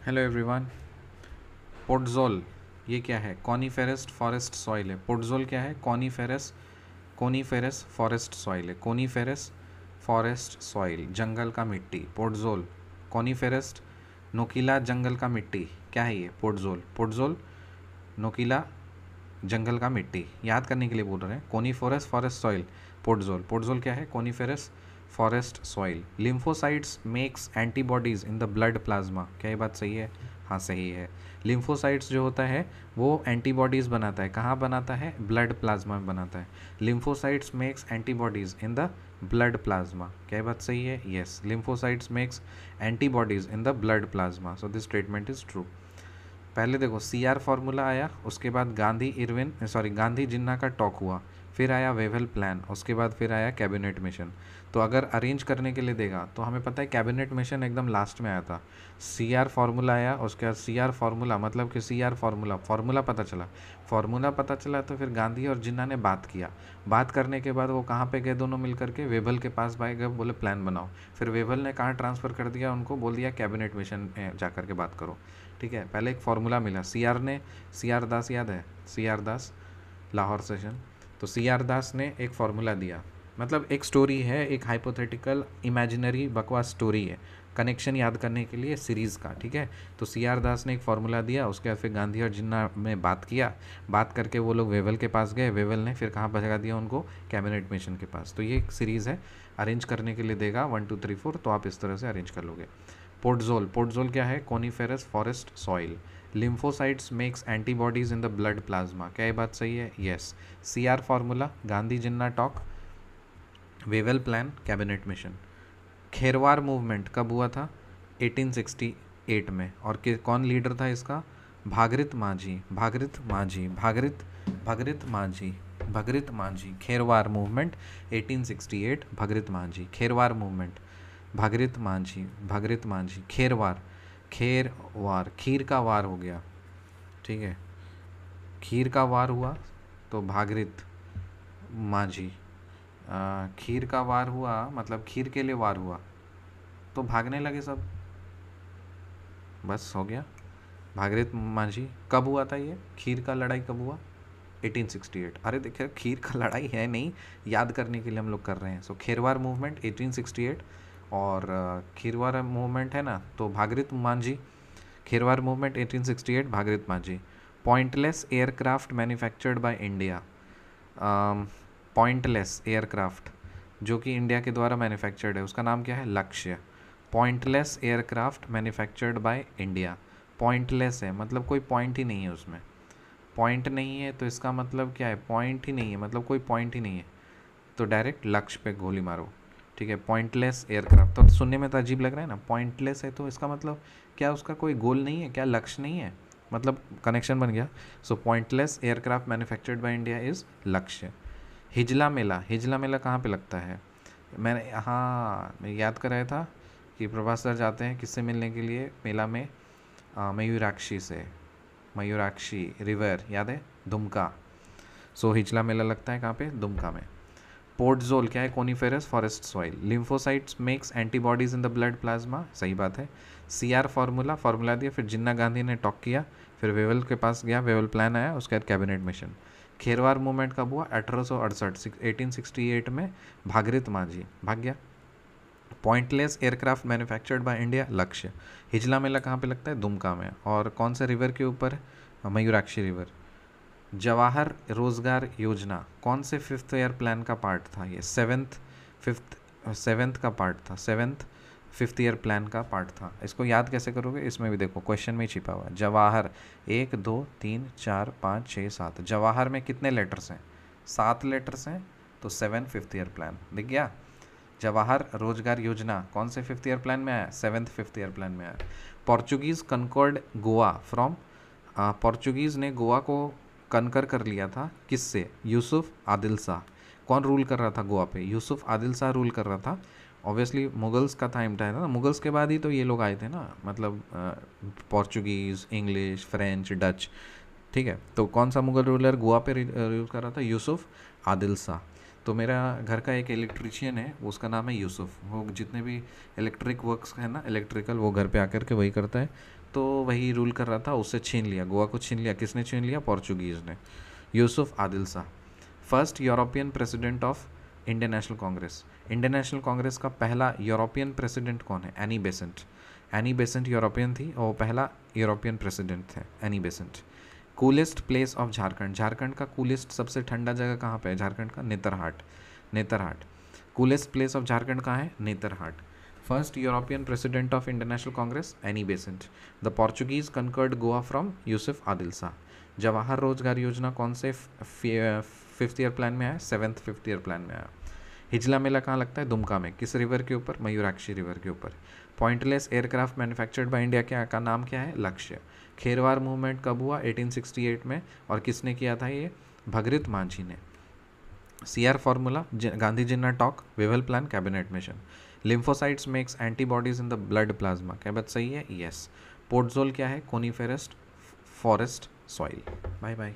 Hello everyone. पोर्टजोल ये क्या है? कॉनीफेरस फॉरेस्ट सॉइल है। पोर्टजोल क्या है? कोनीफेरस फॉरेस्ट सॉइल है। कोनीफेरस फॉरेस्ट सॉइल, जंगल का मिट्टी। पोर्टजोल कॉनीफेरस, नोकीला जंगल का मिट्टी। क्या है ये? पोर्टजोल। पोर्टजोल नोकीला जंगल का मिट्टी, याद करने के लिए बोल रहे हैं। Coniferous forest soil, podzol. Podzol क्या है? Coniferous forest soil. Lymphocytes makes antibodies in the blood plasma. क्या ये बात सही है? हाँ सही है। लिम्फोसाइट्स जो होता है वो एंटीबॉडीज़ बनाता है। कहाँ बनाता है? ब्लड प्लाज्मा में बनाता है। Lymphocytes makes antibodies in the blood plasma. क्या ये बात सही है? Yes, lymphocytes makes antibodies in the blood plasma, so this statement is true. पहले देखो CR फार्मूला आया, उसके बाद गांधी जिन्ना का टॉक हुआ, फिर आया वेवल प्लान, उसके बाद फिर आया कैबिनेट मिशन। तो अगर अरेंज करने के लिए देगा तो हमें पता है कैबिनेट मिशन एकदम लास्ट में आया था। CR फार्मूला आया, उसके बाद CR फार्मूला मतलब कि CR फार्मूला पता चला तो फिर गांधी और जिन्ना ने बात किया। बात करने के बाद वो कहाँ पे गए दोनों मिल करके? वेवल के पास भाई गए, बोले प्लान बनाओ। फिर वेवल ने कहाँ ट्रांसफ़र कर दिया उनको? बोल दिया कैबिनेट मिशन जा कर के बात करो। ठीक है, पहले एक फार्मूला मिला। CR दास, याद है? CR दास, लाहौर सेशन। तो CR दास ने एक फार्मूला दिया, मतलब एक स्टोरी है, एक हाइपोथेटिकल इमेजिनरी बकवास स्टोरी है, कनेक्शन याद करने के लिए सीरीज़ का। ठीक है, तो CR दास ने एक फार्मूला दिया, उसके बाद फिर गांधी और जिन्ना में बात किया। बात करके वो लोग वेवल के पास गए, वेवल ने फिर कहाँ भगा दिया उनको? कैबिनेट मिशन के पास। तो ये एक सीरीज़ है, अरेंज करने के लिए देगा 1 2 3 4, तो आप इस तरह से अरेंज कर लोगे। पोर्टजोल क्या है? Coniferous forest soil. Lymphocytes makes antibodies in the blood plasma. क्या ये बात सही है? Yes. CR formula, Gandhi Jinnah talk, Wavell plan, cabinet mission. Kherwar movement कब हुआ था? 1868 में। और कौन लीडर था इसका? भागीरथ माझी। खेरवार मूवमेंट 1868, भागीरथ माझी। खेरवार, खीर का वार हो गया। ठीक है, खीर का वार हुआ तो भागीरथ माझी। खीर का वार हुआ मतलब खीर के लिए वार हुआ तो भागने लगे सब, बस हो गया। भागीरथ माझी। कब हुआ था ये खीर का लड़ाई? कब हुआ? 1868। अरे देखिए, खीर का लड़ाई है नहीं, याद करने के लिए हम लोग कर रहे हैं। सो खेरवार मूवमेंट 1868, और खीरवार मूवमेंट है ना, तो भागीरथ माझी। खेरवार मूवमेंट 1868, भागीरथ माझी। Pointless aircraft manufactured by India. Pointless aircraft जो कि इंडिया के द्वारा मैन्युफैक्चर्ड है, उसका नाम क्या है? लक्ष्य। Pointless aircraft manufactured by India. Pointless है मतलब कोई पॉइंट ही नहीं है उसमें। पॉइंट नहीं है तो इसका मतलब क्या है? पॉइंट ही नहीं है मतलब कोई पॉइंट ही नहीं है, तो डायरेक्ट लक्ष्य पे गोली मारो। ठीक है, पॉइंटलेस एयरक्राफ्ट तो सुनने में तो अजीब लग रहा है ना, पॉइंटलेस है तो इसका मतलब क्या? उसका कोई गोल नहीं है क्या? लक्ष्य नहीं है, मतलब कनेक्शन बन गया। So pointless aircraft manufactured by India is Lakshya. Hijla मेला कहाँ पे लगता है? मैं याद कर रहा था कि प्रभास सर जाते हैं किससे मिलने के लिए मेला में? मयूराक्षी से। मयूराक्षी रिवर, याद है? दुमका। सो हिजला मेला लगता है कहाँ पे? दुमका में। पोर्टजोल क्या है? Coniferous forest soil. Lymphocytes makes antibodies in the blood plasma, सही बात है। CR फार्मूला दिया, फिर जिन्ना गांधी ने टॉक किया, फिर वेवल के पास गया, वेवल प्लान आया, उसके बाद कैबिनेट मिशन। खेरवार मूवमेंट कब हुआ? 1868, 1868 में। भागीरथ माझी भाग गया। Pointless aircraft manufactured by India, लक्ष्य। हिजला मेला कहाँ पे लगता है? दुमका में। और कौन सा रिवर के ऊपर? मयूराक्षी रिवर। जवाहर रोजगार योजना कौन से 5th ईयर प्लान का पार्ट था? ये 7th का पार्ट था। 5th ईयर प्लान का पार्ट था। इसको याद कैसे करोगे? इसमें भी देखो क्वेश्चन में ही छिपा हुआ है। जवाहर 1 2 3 4 5 6 7, जवाहर में कितने लेटर्स हैं? 7 लेटर्स हैं, तो 7 5th ईयर प्लान दिख गया। जवाहर रोजगार योजना कौन से 5th ईयर प्लान में आया? 7th 5th ईयर प्लान में आया। Portuguese concord Goa from, Portuguese ने गोवा को कनकर कर लिया था किससे? यूसुफ आदिल शाह। कौन रूल कर रहा था गोवा पे? यूसुफ आदिल शाह रूल कर रहा था। ऑब्वियसली मुगल्स का टाइम था ना, मुगल्स के बाद ही तो ये लोग आए थे ना, मतलब पोर्चुगीज़, इंग्लिश, फ्रेंच, डच। ठीक है, तो कौन सा मुगल रूलर गोवा पे रूल कर रहा था? यूसुफ आदिल शाह। तो मेरा घर का एक इलेक्ट्रीशियन है, उसका नाम है यूसुफ। वो जितने भी इलेक्ट्रिक वर्क्स है ना, इलेक्ट्रिकल, वो घर पे आकर के वही करता है। तो वही रूल कर रहा था, उससे छीन लिया, गोवा को छीन लिया। किसने छीन लिया? पोर्चुगीज़ ने। Yusuf Adil Shah, first European president of Indian national Congress. Indian national Congress का पहला यूरोपियन प्रेसिडेंट कौन है? Annie Besant. Annie Besant European थी और पहला यूरोपियन प्रेसिडेंट थे Annie Besant. Coolest place of Jharkhand, Jharkhand का कूलेस्ट सबसे ठंडा जगह कहाँ पे है? झारखंड का Netarhat. Netarhat coolest place of Jharkhand कहाँ है? Netarhat. First European president of Indian national Congress Annie Besant. The Portuguese conquered Goa from Yusuf Adil Shah. Jawahar रोजगार योजना कौन से 5th ईयर प्लान में आया? 7th 5th ईयर प्लान में आया। हिजला मेला कहाँ लगता है? दुमका में। किस रिवर के ऊपर? मयूराक्षी रिवर के ऊपर। Pointless aircraft manufactured by India क्या का नाम क्या है? लक्ष्य। खेरवार मूवमेंट कब हुआ? 1868 में। और किसने किया था ये? भगृत मांझी ने। CR formula, Gandhi Jinnah talk, Wavell plan, cabinet mission. Lymphocytes makes antibodies in the blood plasma, क्या बात सही है? यस। पोर्टजोल क्या है? Coniferous forest soil. Bye bye.